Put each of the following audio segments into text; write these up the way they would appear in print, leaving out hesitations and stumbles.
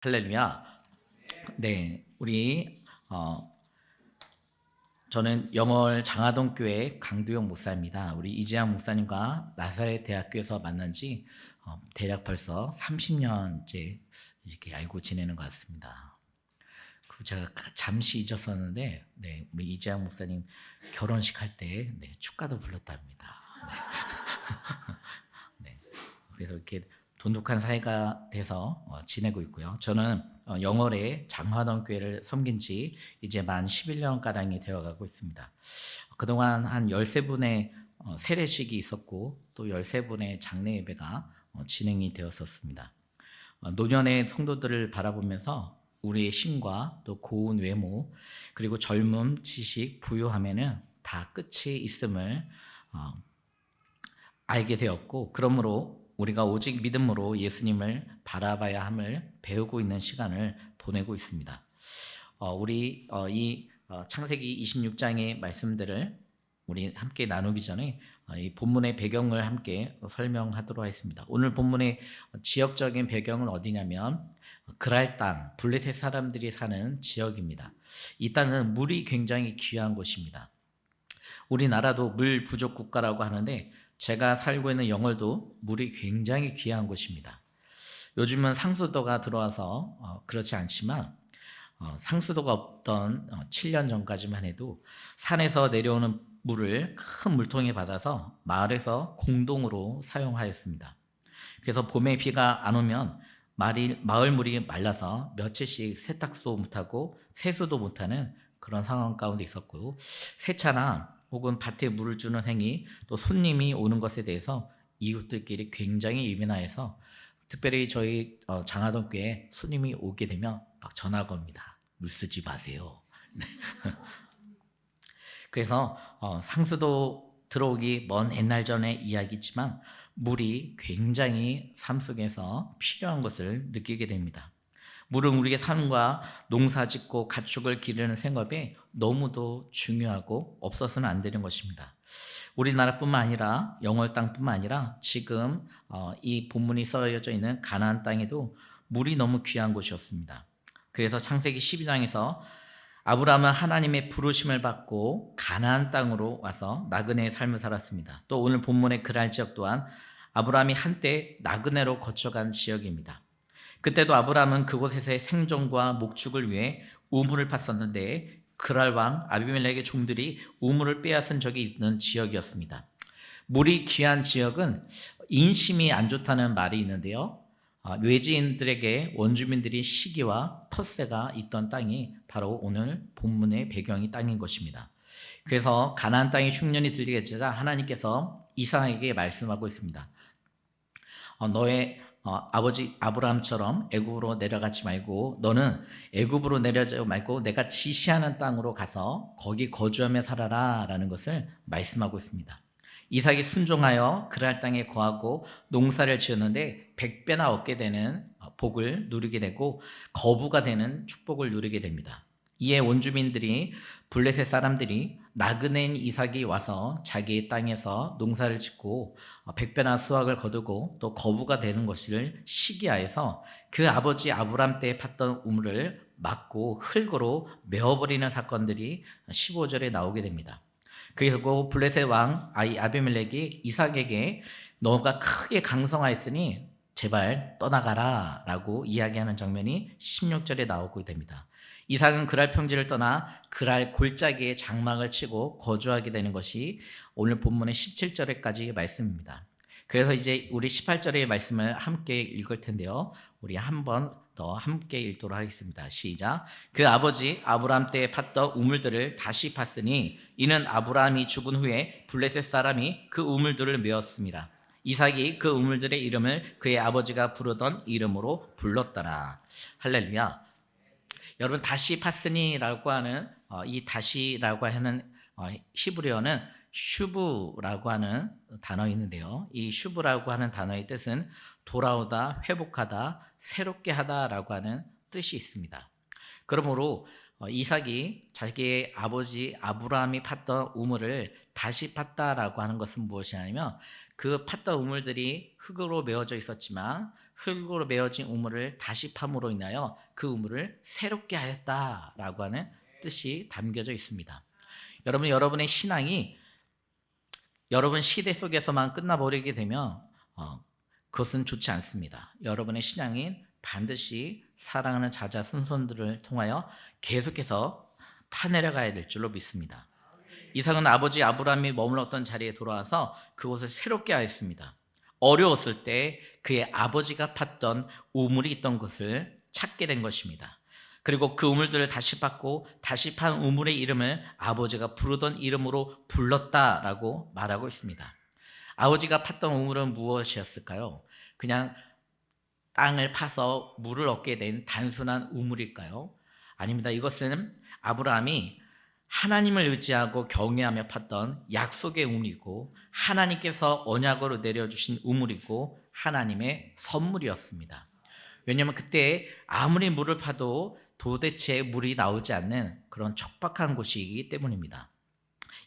할렐루야. 네, 저는 영월 장하동 교회 강두영 목사입니다. 우리 이재양 목사님과 나사렛 대학교에서 만난 지 대략 벌써 30년째 이렇게 알고 지내는 것 같습니다. 그리고 제가 잠시 잊었었는데, 네, 우리 이재양 목사님 결혼식 할 때 축가도 불렀답니다. 네. 그래서 이렇게 돈독한 사이가 돼서 지내고 있고요. 저는 영월의 장화동 교회를 섬긴 지 이제 만 11년 가량이 되어가고 있습니다. 그동안 한 13분의 세례식이 있었고 또 13분의 장례 예배가 진행이 되었었습니다. 노년의 성도들을 바라보면서 우리의 신과 또 고운 외모 그리고 젊음, 지식, 부유함에는 다 끝이 있음을 알게 되었고, 그러므로 우리가 오직 믿음으로 예수님을 바라봐야 함을 배우고 있는 시간을 보내고 있습니다. 창세기 26장의 말씀들을 우리 함께 나누기 전에 이 본문의 배경을 함께 설명하도록 하겠습니다. 오늘 본문의 지역적인 배경은 어디냐면 그랄 땅, 블레셋 사람들이 사는 지역입니다. 이 땅은 물이 굉장히 귀한 곳입니다. 우리나라도 물 부족 국가라고 하는데 제가 살고 있는 영월도 물이 굉장히 귀한 곳입니다. 요즘은 상수도가 들어와서 그렇지 않지만 상수도가 없던 7년 전까지만 해도 산에서 내려오는 물을 큰 물통에 받아서 마을에서 공동으로 사용하였습니다. 그래서 봄에 비가 안 오면 마을 물이 말라서 며칠씩 세탁도 못하고 세수도 못하는 그런 상황 가운데 있었고, 세차나 혹은 밭에 물을 주는 행위, 또 손님이 오는 것에 대해서 이웃들끼리 굉장히 예민하여서 특별히 저희 장하동 교회에 손님이 오게 되면 막 전화가 옵니다. 물 쓰지 마세요. 그래서 상수도 들어오기 먼 옛날 전의 이야기지만 물이 굉장히 삶 속에서 필요한 것을 느끼게 됩니다. 물은 우리의 삶과 농사짓고 가축을 기르는 생업에 너무도 중요하고 없어서는 안 되는 것입니다. 우리나라뿐만 아니라 영월 땅뿐만 아니라 지금 이 본문이 써져 있는 가나안 땅에도 물이 너무 귀한 곳이었습니다. 그래서 창세기 12장에서 아브라함은 하나님의 부르심을 받고 가나안 땅으로 와서 나그네의 삶을 살았습니다. 또 오늘 본문의 그랄 지역 또한 아브라함이 한때 나그네로 거쳐간 지역입니다. 그때도 아브라함은 그곳에서의 생존과 목축을 위해 우물을 팠었는데 그랄 왕 아비멜렉의 종들이 우물을 빼앗은 적이 있는 지역이었습니다. 물이 귀한 지역은 인심이 안 좋다는 말이 있는데요. 외지인들에게 원주민들이 시기와 텃세가 있던 땅이 바로 오늘 본문의 배경이 땅인 것입니다. 그래서 가나안 땅에 흉년이 들게 되자 하나님께서 이삭에게 말씀하고 있습니다. 너의 아버지 아브라함처럼 애굽으로 내려가지 말고 너는 애굽으로 내려가지 말고 내가 지시하는 땅으로 가서 거기 거주하며 살아라 라는 것을 말씀하고 있습니다. 이삭이 순종하여 그랄 땅에 거하고 농사를 지었는데 100배나 얻게 되는 복을 누리게 되고 거부가 되는 축복을 누리게 됩니다. 이에 원주민들이 블레셋 사람들이 나그네인 이삭이 와서 자기의 땅에서 농사를 짓고 100배나 수확을 거두고 또 거부가 되는 것을 시기하여서 그 아버지 아브람 때 팠던 우물을 막고 흙으로 메어버리는 사건들이 15절에 나오게 됩니다. 그리고 블레셋 왕 아비멜렉이 이삭에게 너가 크게 강성하였으니 제발 떠나가라 라고 이야기하는 장면이 16절에 나오게 됩니다. 이삭은 그랄 평지를 떠나 그랄 골짜기에 장막을 치고 거주하게 되는 것이 오늘 본문의 17절에까지 말씀입니다. 그래서 이제 우리 18절의 말씀을 함께 읽을 텐데요. 우리 한 번 더 함께 읽도록 하겠습니다. 시작. 그 아버지 아브라함 때 팠던 우물들을 다시 팠으니 이는 아브라함이 죽은 후에 블레셋 사람이 그 우물들을 메었습니다. 이삭이 그 우물들의 이름을 그의 아버지가 부르던 이름으로 불렀더라. 할렐루야. 여러분 다시 팠으니라고 하는 이 다시라고 하는 히브리어는 슈브라고 하는 단어 있는데요. 이 슈브라고 하는 단어의 뜻은 돌아오다, 회복하다, 새롭게 하다라고 하는 뜻이 있습니다. 그러므로 이삭이 자기의 아버지 아브라함이 팠던 우물을 다시 팠다라고 하는 것은 무엇이냐면 그 팠던 우물들이 흙으로 메어져 있었지만 흙으로 메어진 우물을 다시 팜으로 인하여 그 우물을 새롭게 하였다라고 하는 뜻이 담겨져 있습니다. 여러분의 신앙이 여러분 시대 속에서만 끝나버리게 되면 그것은 좋지 않습니다. 여러분의 신앙인 반드시 사랑하는 자자 손손들을 통하여 계속해서 파내려가야 될 줄로 믿습니다. 이삭은 아버지 아브라함이 머물렀던 자리에 돌아와서 그곳을 새롭게 하였습니다. 어려웠을 때 그의 아버지가 팠던 우물이 있던 곳을 찾게 된 것입니다. 그리고 그 우물들을 다시 팠고 다시 판 우물의 이름을 아버지가 부르던 이름으로 불렀다라고 말하고 있습니다. 아버지가 팠던 우물은 무엇이었을까요? 그냥 땅을 파서 물을 얻게 된 단순한 우물일까요? 아닙니다. 이것은 아브라함이 하나님을 의지하고 경외하며 팠던 약속의 우물이고 하나님께서 언약으로 내려주신 우물이고 하나님의 선물이었습니다. 왜냐하면 그때 아무리 물을 파도 도대체 물이 나오지 않는 그런 척박한 곳이기 때문입니다.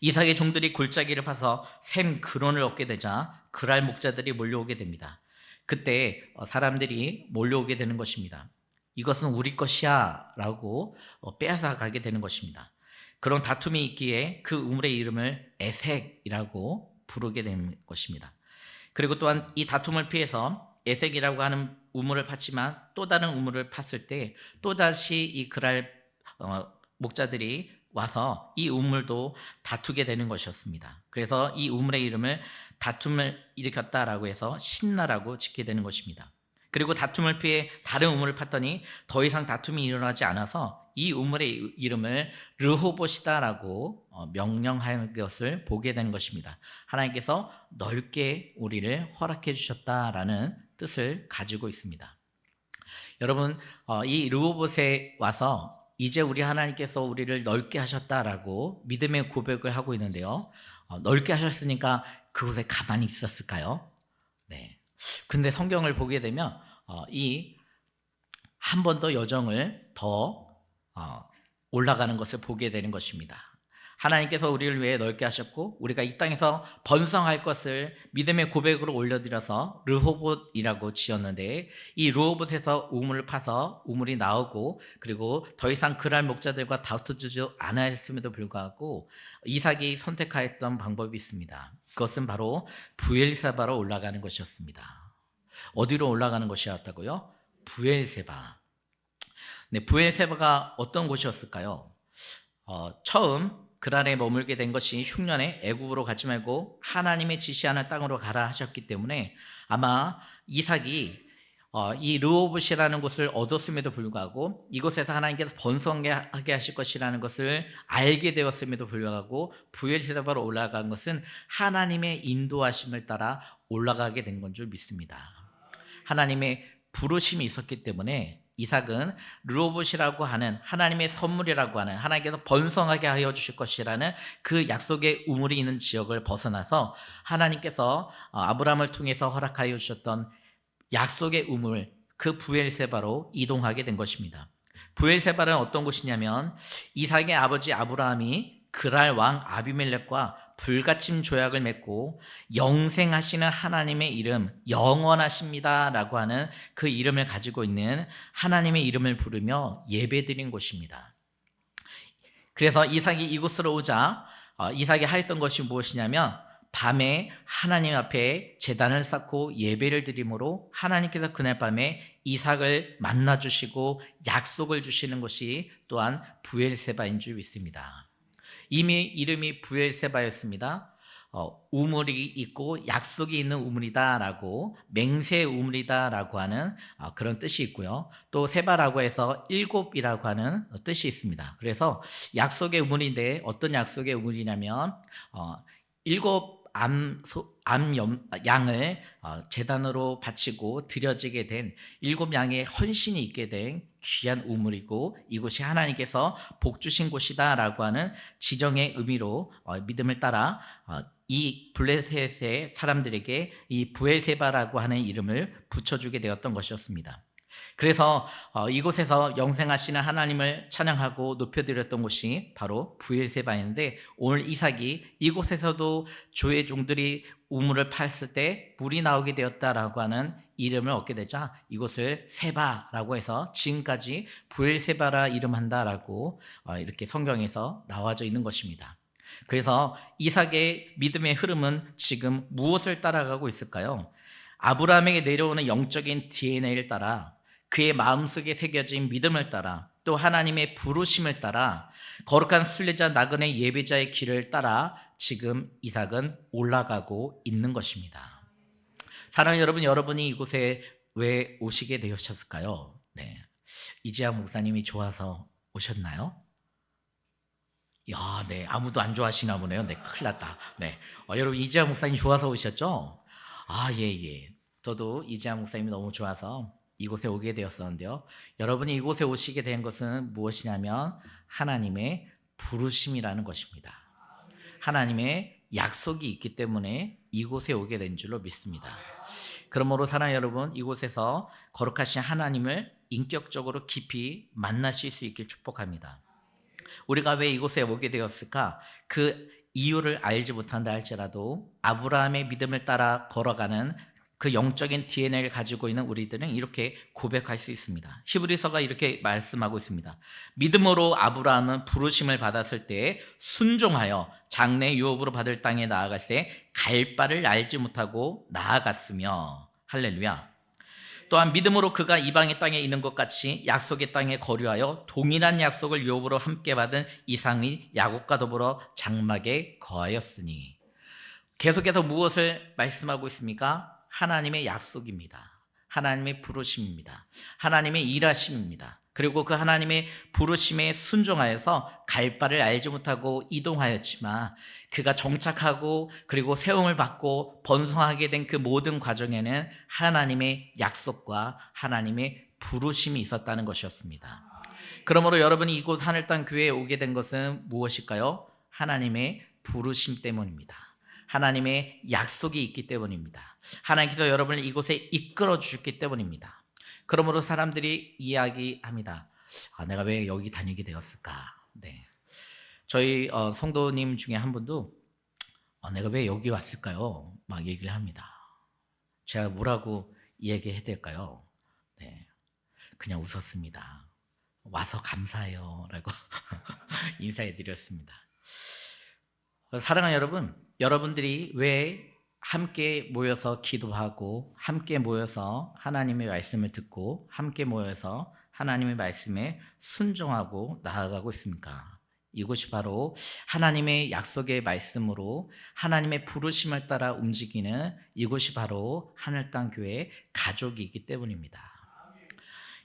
이삭의 종들이 골짜기를 파서 샘 근원을 얻게 되자 그랄 목자들이 몰려오게 됩니다. 그때 사람들이 몰려오게 되는 것입니다. 이것은 우리 것이야 라고 빼앗아 가게 되는 것입니다. 그런 다툼이 있기에 그 우물의 이름을 에색이라고 부르게 된 것입니다. 그리고 또한 이 다툼을 피해서 에색이라고 하는 우물을 팠지만 또 다른 우물을 팠을 때 또다시 이 그랄 목자들이 와서 이 우물도 다투게 되는 것이었습니다. 그래서 이 우물의 이름을 다툼을 일으켰다라고 해서 신나라고 짓게 되는 것입니다. 그리고 다툼을 피해 다른 우물을 팠더니 더 이상 다툼이 일어나지 않아서 이 우물의 이름을 르호봇이다라고 명령한 것을 보게 되는 것입니다. 하나님께서 넓게 우리를 허락해 주셨다라는 뜻을 가지고 있습니다. 여러분, 이 르호봇에 와서 이제 우리 하나님께서 우리를 넓게 하셨다라고 믿음의 고백을 하고 있는데요. 넓게 하셨으니까 그곳에 가만히 있었을까요? 네. 근데 성경을 보게 되면 이 한 번 더 여정을 더 올라가는 것을 보게 되는 것입니다. 하나님께서 우리를 위해 넓게 하셨고 우리가 이 땅에서 번성할 것을 믿음의 고백으로 올려드려서 르호봇이라고 지었는데 이 르호봇에서 우물을 파서 우물이 나오고 그리고 더 이상 그랄 목자들과 다투지 않았음에도 불구하고 이삭이 선택하였던 방법이 있습니다. 그것은 바로 브엘세바로 올라가는 것이었습니다. 어디로 올라가는 것이었다고요? 브엘세바. 네, 브엘세바가 어떤 곳이었을까요? 처음 그랄에 머물게 된 것이 흉년에 애굽으로 가지 말고 하나님의 지시하는 땅으로 가라 하셨기 때문에 아마 이삭이 이 르호봇이라는 곳을 얻었음에도 불구하고 이곳에서 하나님께서 번성하게 하실 것이라는 것을 알게 되었음에도 불구하고 브엘세바로 올라간 것은 하나님의 인도하심을 따라 올라가게 된 건 줄 믿습니다. 하나님의 부르심이 있었기 때문에 이삭은 르호봇이라고 하는 하나님의 선물이라고 하는 하나님께서 번성하게 하여 주실 것이라는 그 약속의 우물이 있는 지역을 벗어나서 하나님께서 아브라함을 통해서 허락하여 주셨던 약속의 우물 그 브엘세바로 이동하게 된 것입니다. 브엘세바는 어떤 곳이냐면 이삭의 아버지 아브라함이 그랄 왕 아비멜렉과 불가침 조약을 맺고 영생하시는 하나님의 이름 영원하십니다라고 하는 그 이름을 가지고 있는 하나님의 이름을 부르며 예배드린 곳입니다. 그래서 이삭이 이곳으로 오자 이삭이 하였던 것이 무엇이냐면 밤에 하나님 앞에 제단을 쌓고 예배를 드림으로 하나님께서 그날 밤에 이삭을 만나 주시고 약속을 주시는 것이 또한 브엘세바인 줄 믿습니다. 이미 이름이 브엘세바였습니다. 우물이 있고 약속이 있는 우물이다라고 맹세의 우물이다라고 하는 그런 뜻이 있고요. 또 세바라고 해서 일곱이라고 하는 뜻이 있습니다. 그래서 약속의 우물인데 어떤 약속의 우물이냐면 일곱 양을 제단으로 바치고 드려지게 된 일곱 양의 헌신이 있게 된 귀한 우물이고 이곳이 하나님께서 복 주신 곳이다라고 하는 지정의 의미로 믿음을 따라 이 블레셋의 사람들에게 이 브엘세바라고 하는 이름을 붙여주게 되었던 것이었습니다. 그래서 이곳에서 영생하시는 하나님을 찬양하고 높여드렸던 곳이 바로 브엘세바인데, 오늘 이삭이 이곳에서도 주의 종들이 우물을 팠을 때 물이 나오게 되었다라고 하는 이름을 얻게 되자 이곳을 세바라고 해서 지금까지 브엘세바라 이름한다라고 이렇게 성경에서 나와져 있는 것입니다. 그래서 이삭의 믿음의 흐름은 지금 무엇을 따라가고 있을까요? 아브라함에게 내려오는 영적인 DNA를 따라, 그의 마음속에 새겨진 믿음을 따라, 또 하나님의 부르심을 따라, 거룩한 순례자 나그네 예배자의 길을 따라 지금 이삭은 올라가고 있는 것입니다. 사랑하는 여러분, 여러분이 이곳에 왜 오시게 되셨을까요? 네, 이지학 목사님이 좋아서 오셨나요? 네, 아무도 안 좋아하시나 보네요. 네, 큰일 났다. 네, 여러분 이지학 목사님 좋아서 오셨죠? 예. 저도 이지학 목사님이 너무 좋아서 이곳에 오게 되었었는데요. 여러분이 이곳에 오시게 된 것은 무엇이냐면 하나님의 부르심이라는 것입니다. 하나님의 약속이 있기 때문에 이곳에 오게 된 줄로 믿습니다. 그러므로 사랑하는 여러분, 이곳에서 거룩하신 하나님을 인격적으로 깊이 만나실 수 있길 축복합니다. 우리가 왜 이곳에 오게 되었을까? 그 이유를 알지 못한다 할지라도 아브라함의 믿음을 따라 걸어가는 그 영적인 DNA를 가지고 있는 우리들은 이렇게 고백할 수 있습니다. 히브리서가 이렇게 말씀하고 있습니다. 믿음으로 아브라함은 부르심을 받았을 때 순종하여 장래 유업으로 받을 땅에 나아갈 때 갈 바를 알지 못하고 나아갔으며, 할렐루야. 또한 믿음으로 그가 이방의 땅에 있는 것 같이 약속의 땅에 거류하여 동일한 약속을 유업으로 함께 받은 이삭이 야곱과 더불어 장막에 거하였으니. 계속해서 무엇을 말씀하고 있습니까? 하나님의 약속입니다. 하나님의 부르심입니다. 하나님의 일하심입니다. 그리고 그 하나님의 부르심에 순종하여서 갈 바를 알지 못하고 이동하였지만 그가 정착하고 그리고 세움을 받고 번성하게 된 그 모든 과정에는 하나님의 약속과 하나님의 부르심이 있었다는 것이었습니다. 그러므로 여러분이 이곳 하늘땅교회에 오게 된 것은 무엇일까요? 하나님의 부르심 때문입니다. 하나님의 약속이 있기 때문입니다. 하나님께서 여러분을 이곳에 이끌어 주셨기 때문입니다. 그러므로 사람들이 이야기합니다. 내가 왜 여기 다니게 되었을까? 네. 저희 성도님 중에 한 분도 내가 왜 여기 왔을까요? 막 얘기를 합니다. 제가 뭐라고 얘기해야 될까요? 네. 그냥 웃었습니다. 와서 감사해요 라고 인사해 드렸습니다. 사랑하는 여러분, 여러분들이 왜 함께 모여서 기도하고 함께 모여서 하나님의 말씀을 듣고 함께 모여서 하나님의 말씀에 순종하고 나아가고 있습니까? 이곳이 바로 하나님의 약속의 말씀으로 하나님의 부르심을 따라 움직이는 이곳이 바로 하늘땅교회 가족이기 때문입니다.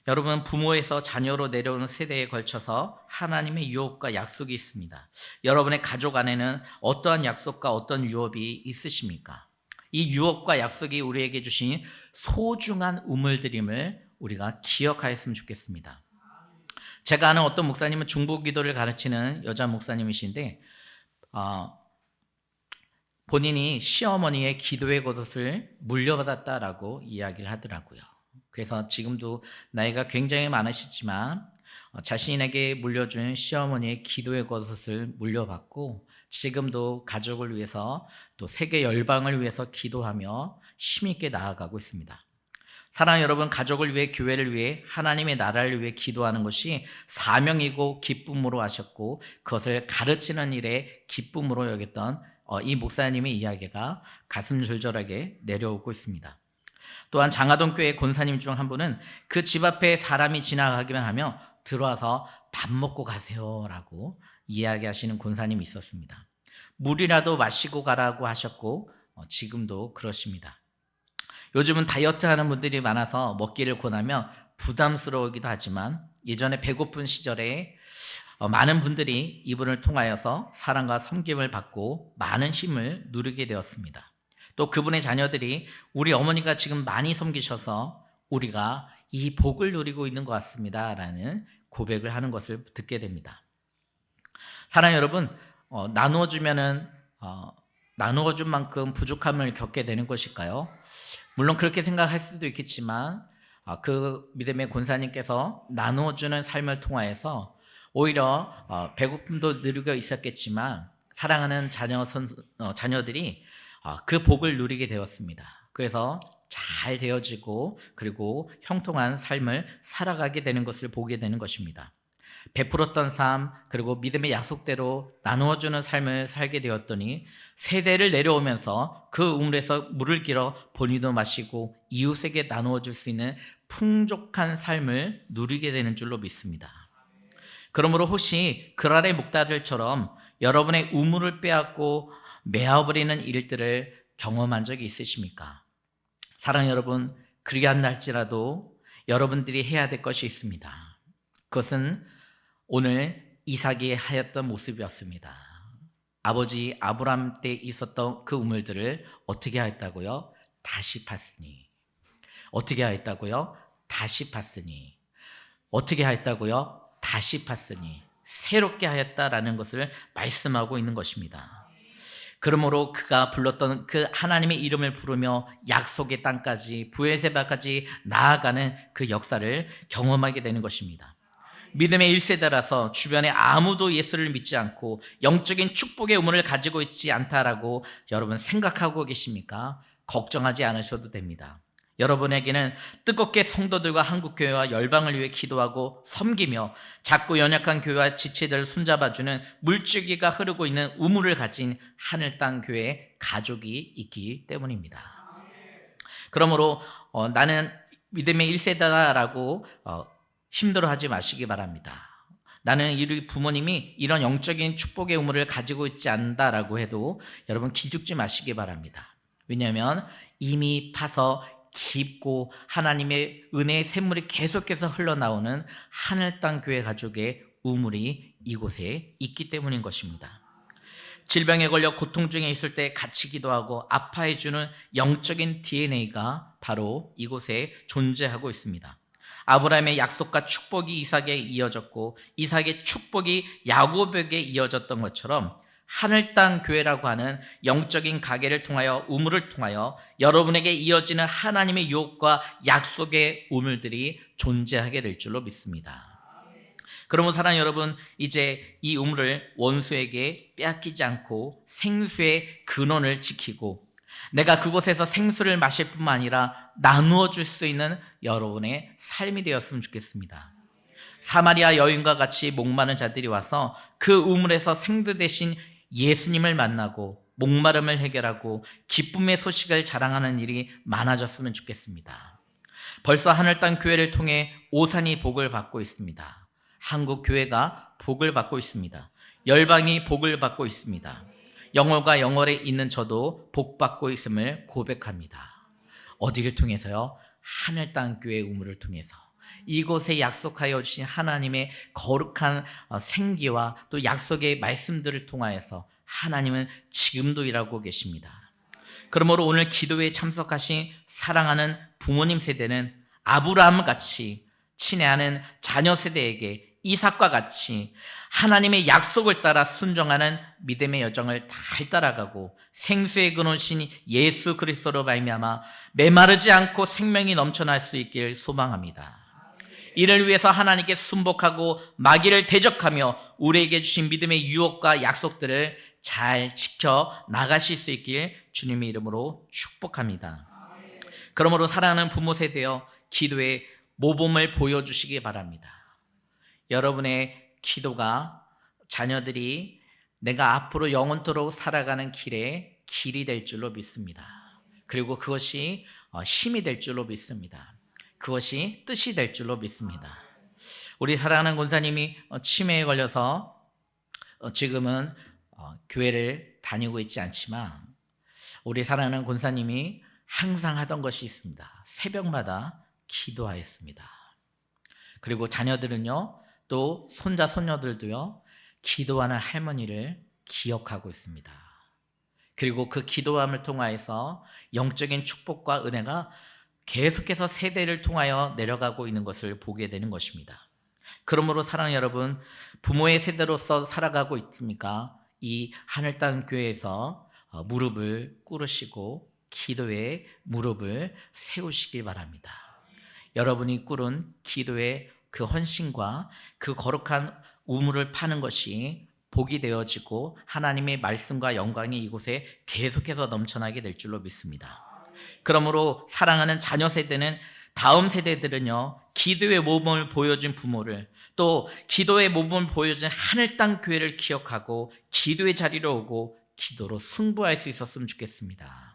여러분, 부모에서 자녀로 내려오는 세대에 걸쳐서 하나님의 유업과 약속이 있습니다. 여러분의 가족 안에는 어떠한 약속과 어떤 유업이 있으십니까? 이 유업과 약속이 우리에게 주신 소중한 우물들임을 우리가 기억하였으면 좋겠습니다. 제가 아는 어떤 목사님은 중보기도를 가르치는 여자 목사님이신데 본인이 시어머니의 기도의 겉옷을 물려받았다라고 이야기를 하더라고요. 그래서 지금도 나이가 굉장히 많으시지만 자신에게 물려준 시어머니의 기도의 겉옷을 물려받고 지금도 가족을 위해서 또 세계 열방을 위해서 기도하며 힘있게 나아가고 있습니다. 사랑하는 여러분, 가족을 위해, 교회를 위해, 하나님의 나라를 위해 기도하는 것이 사명이고 기쁨으로 하셨고 그것을 가르치는 일에 기쁨으로 여겼던 이 목사님의 이야기가 가슴 절절하게 내려오고 있습니다. 또한 장하동 교회 권사님 중 한 분은 그 집 앞에 사람이 지나가기만 하며 들어와서 밥 먹고 가세요 라고 이야기하시는 권사님이 있었습니다. 물이라도 마시고 가라고 하셨고 지금도 그러십니다. 요즘은 다이어트 하는 분들이 많아서 먹기를 권하며 부담스러우기도 하지만 예전에 배고픈 시절에 많은 분들이 이분을 통하여서 사랑과 섬김을 받고 많은 힘을 누리게 되었습니다. 또 그분의 자녀들이 우리 어머니가 지금 많이 섬기셔서 우리가 이 복을 누리고 있는 것 같습니다 라는 고백을 하는 것을 듣게 됩니다. 사랑하는 여러분, 나누어 준 만큼 부족함을 겪게 되는 것일까요? 물론 그렇게 생각할 수도 있겠지만 그 믿음의 권사님께서 나누어주는 삶을 통하여서 오히려 배고픔도 누리고 있었겠지만 사랑하는 자녀들이 그 복을 누리게 되었습니다. 그래서 잘 되어지고 그리고 형통한 삶을 살아가게 되는 것을 보게 되는 것입니다. 베풀었던 삶 그리고 믿음의 약속대로 나누어주는 삶을 살게 되었더니 세대를 내려오면서 그 우물에서 물을 길어 본인도 마시고 이웃에게 나누어 줄 수 있는 풍족한 삶을 누리게 되는 줄로 믿습니다. 그러므로 혹시 그랄의 목자들처럼 여러분의 우물을 빼앗고 메아버리는 일들을 경험한 적이 있으십니까? 사랑 여러분, 그리할지라도 여러분들이 해야 될 것이 있습니다. 그것은 오늘 이삭이 하였던 모습이었습니다. 아버지 아브라함 때 있었던 그 우물들을 어떻게 하였다고요? 다시 팠으니. 어떻게 하였다고요? 다시 팠으니. 어떻게 하였다고요? 다시 팠으니. 새롭게 하였다라는 것을 말씀하고 있는 것입니다. 그러므로 그가 불렀던 그 하나님의 이름을 부르며 약속의 땅까지 부엘세바까지 나아가는 그 역사를 경험하게 되는 것입니다. 믿음의 1세대라서 주변에 아무도 예수를 믿지 않고 영적인 축복의 우물을 가지고 있지 않다라고 여러분 생각하고 계십니까? 걱정하지 않으셔도 됩니다. 여러분에게는 뜨겁게 성도들과 한국교회와 열방을 위해 기도하고 섬기며 작고 연약한 교회와 지체들을 손잡아주는 물줄기가 흐르고 있는 우물을 가진 하늘 땅 교회의 가족이 있기 때문입니다. 그러므로 나는 믿음의 1세대다라고 힘들어하지 마시기 바랍니다. 나는 우리 부모님이 이런 영적인 축복의 우물을 가지고 있지 않다라고 해도 여러분 기죽지 마시기 바랍니다. 왜냐하면 이미 파서 깊고 하나님의 은혜의 샘물이 계속해서 흘러나오는 하늘 땅 교회 가족의 우물이 이곳에 있기 때문인 것입니다. 질병에 걸려 고통 중에 있을 때 같이 기도하고 아파해주는 영적인 DNA가 바로 이곳에 존재하고 있습니다. 아브라함의 약속과 축복이 이삭에 이어졌고 이삭의 축복이 야곱에게 이어졌던 것처럼 하늘 땅 교회라고 하는 영적인 가게를 통하여 우물을 통하여 여러분에게 이어지는 하나님의 유혹과 약속의 우물들이 존재하게 될 줄로 믿습니다. 그러므로 사랑하는 여러분, 이제 이 우물을 원수에게 빼앗기지 않고 생수의 근원을 지키고 내가 그곳에서 생수를 마실 뿐만 아니라 나누어 줄 수 있는 여러분의 삶이 되었으면 좋겠습니다. 사마리아 여인과 같이 목마른 자들이 와서 그 우물에서 생수 대신 예수님을 만나고 목마름을 해결하고 기쁨의 소식을 자랑하는 일이 많아졌으면 좋겠습니다. 벌써 하늘 땅 교회를 통해 오산이 복을 받고 있습니다. 한국 교회가 복을 받고 있습니다. 열방이 복을 받고 있습니다. 영월과 영월에 있는 저도 복 받고 있음을 고백합니다. 어디를 통해서요? 하늘 땅 교회 우물을 통해서 이곳에 약속하여 주신 하나님의 거룩한 생기와 또 약속의 말씀들을 통하여서 하나님은 지금도 일하고 계십니다. 그러므로 오늘 기도에 참석하신 사랑하는 부모님 세대는 아브라함 같이 친애하는 자녀 세대에게 이삭과 같이 하나님의 약속을 따라 순종하는 믿음의 여정을 잘 따라가고 생수의 근원신 예수 그리스도로 말미암아 메마르지 않고 생명이 넘쳐날 수 있길 소망합니다. 이를 위해서 하나님께 순복하고 마귀를 대적하며 우리에게 주신 믿음의 유혹과 약속들을 잘 지켜 나가실 수 있길 주님의 이름으로 축복합니다. 그러므로 사랑하는 부모 세대여 기도의 모범을 보여주시기 바랍니다. 여러분의 기도가 자녀들이 내가 앞으로 영원토록 살아가는 길이 될 줄로 믿습니다. 그리고 그것이 힘이 될 줄로 믿습니다. 그것이 뜻이 될 줄로 믿습니다. 우리 사랑하는 권사님이 치매에 걸려서 지금은 교회를 다니고 있지 않지만 우리 사랑하는 권사님이 항상 하던 것이 있습니다. 새벽마다 기도하였습니다. 그리고 자녀들은요, 또 손자 손녀들도요, 기도하는 할머니를 기억하고 있습니다. 그리고 그 기도함을 통하여서 영적인 축복과 은혜가 계속해서 세대를 통하여 내려가고 있는 것을 보게 되는 것입니다. 그러므로 사랑하는 여러분, 부모의 세대로서 살아가고 있습니까? 이 하늘 땅 교회에서 무릎을 꿇으시고 기도에 무릎을 세우시기 바랍니다. 여러분이 꾸는 기도의 그 헌신과 그 거룩한 우물을 파는 것이 복이 되어지고 하나님의 말씀과 영광이 이곳에 계속해서 넘쳐나게 될 줄로 믿습니다. 그러므로 사랑하는 자녀 세대는 다음 세대들은요, 기도의 모범을 보여준 부모를, 또 기도의 모범을 보여준 하늘 땅 교회를 기억하고 기도의 자리로 오고 기도로 승부할 수 있었으면 좋겠습니다.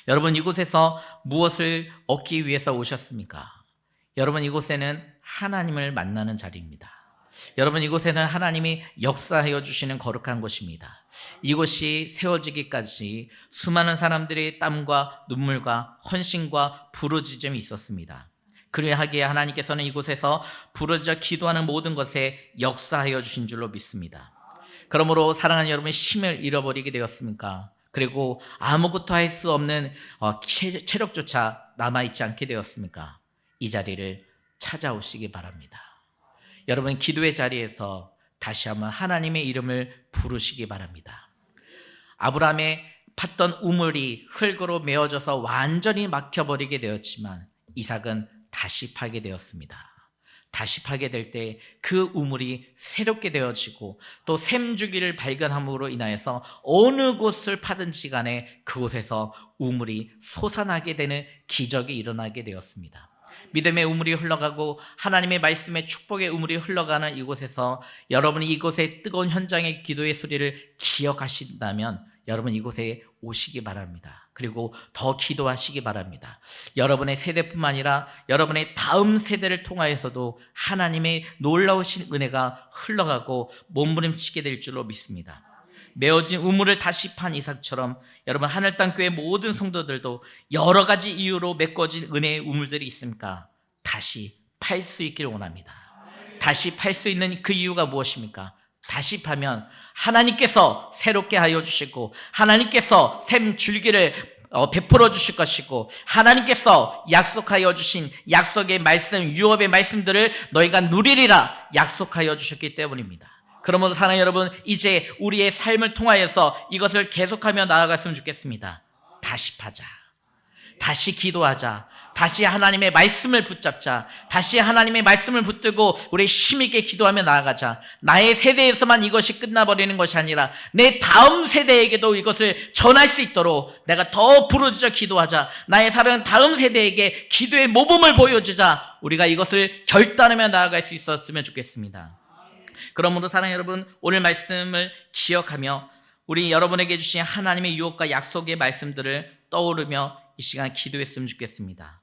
여러분, 이곳에서 무엇을 얻기 위해서 오셨습니까? 여러분, 이곳에는 하나님을 만나는 자리입니다. 여러분, 이곳에는 하나님이 역사하여 주시는 거룩한 곳입니다. 이곳이 세워지기까지 수많은 사람들의 땀과 눈물과 헌신과 부르짖음이 있었습니다. 그리하기에 하나님께서는 이곳에서 부르짖어 기도하는 모든 것에 역사하여 주신 줄로 믿습니다. 그러므로 사랑하는 여러분, 힘을 잃어버리게 되었습니까? 그리고 아무것도 할 수 없는 체력조차 남아있지 않게 되었습니까? 이 자리를 찾아오시기 바랍니다. 여러분, 기도의 자리에서 다시 한번 하나님의 이름을 부르시기 바랍니다. 아브라함의 팠던 우물이 흙으로 메어져서 완전히 막혀버리게 되었지만 이삭은 다시 파게 되었습니다. 다시 파게 될 때 그 우물이 새롭게 되어지고 또 샘주기를 발견함으로 인하여서 어느 곳을 파든지 간에 그곳에서 우물이 솟아나게 되는 기적이 일어나게 되었습니다. 믿음의 우물이 흘러가고 하나님의 말씀의 축복의 우물이 흘러가는 이곳에서 여러분이 이곳의 뜨거운 현장의 기도의 소리를 기억하신다면 여러분 이곳에 오시기 바랍니다. 그리고 더 기도하시기 바랍니다. 여러분의 세대뿐만 아니라 여러분의 다음 세대를 통하여서도 하나님의 놀라우신 은혜가 흘러가고 몸부림치게 될 줄로 믿습니다. 메어진 우물을 다시 판 이삭처럼 여러분 하늘 땅 교회 모든 성도들도 여러 가지 이유로 메꿔진 은혜의 우물들이 있습니까? 다시 팔 수 있기를 원합니다. 다시 팔 수 있는 그 이유가 무엇입니까? 다시 파면 하나님께서 새롭게 하여 주시고 하나님께서 샘 줄기를 베풀어 주실 것이고 하나님께서 약속하여 주신 약속의 말씀, 유업의 말씀들을 너희가 누리리라 약속하여 주셨기 때문입니다. 그러므로 사랑하는 여러분, 이제 우리의 삶을 통하여서 이것을 계속하며 나아갔으면 좋겠습니다. 다시 파자. 다시 기도하자. 다시 하나님의 말씀을 붙잡자. 다시 하나님의 말씀을 붙들고 우리 힘있게 기도하며 나아가자. 나의 세대에서만 이것이 끝나버리는 것이 아니라 내 다음 세대에게도 이것을 전할 수 있도록 내가 더 부르짖어 기도하자. 나의 사랑하는 다음 세대에게 기도의 모범을 보여주자. 우리가 이것을 결단하며 나아갈 수 있었으면 좋겠습니다. 그러므로 사랑하는 여러분, 오늘 말씀을 기억하며 우리 여러분에게 주신 하나님의 유혹과 약속의 말씀들을 떠오르며 이 시간 기도했으면 좋겠습니다.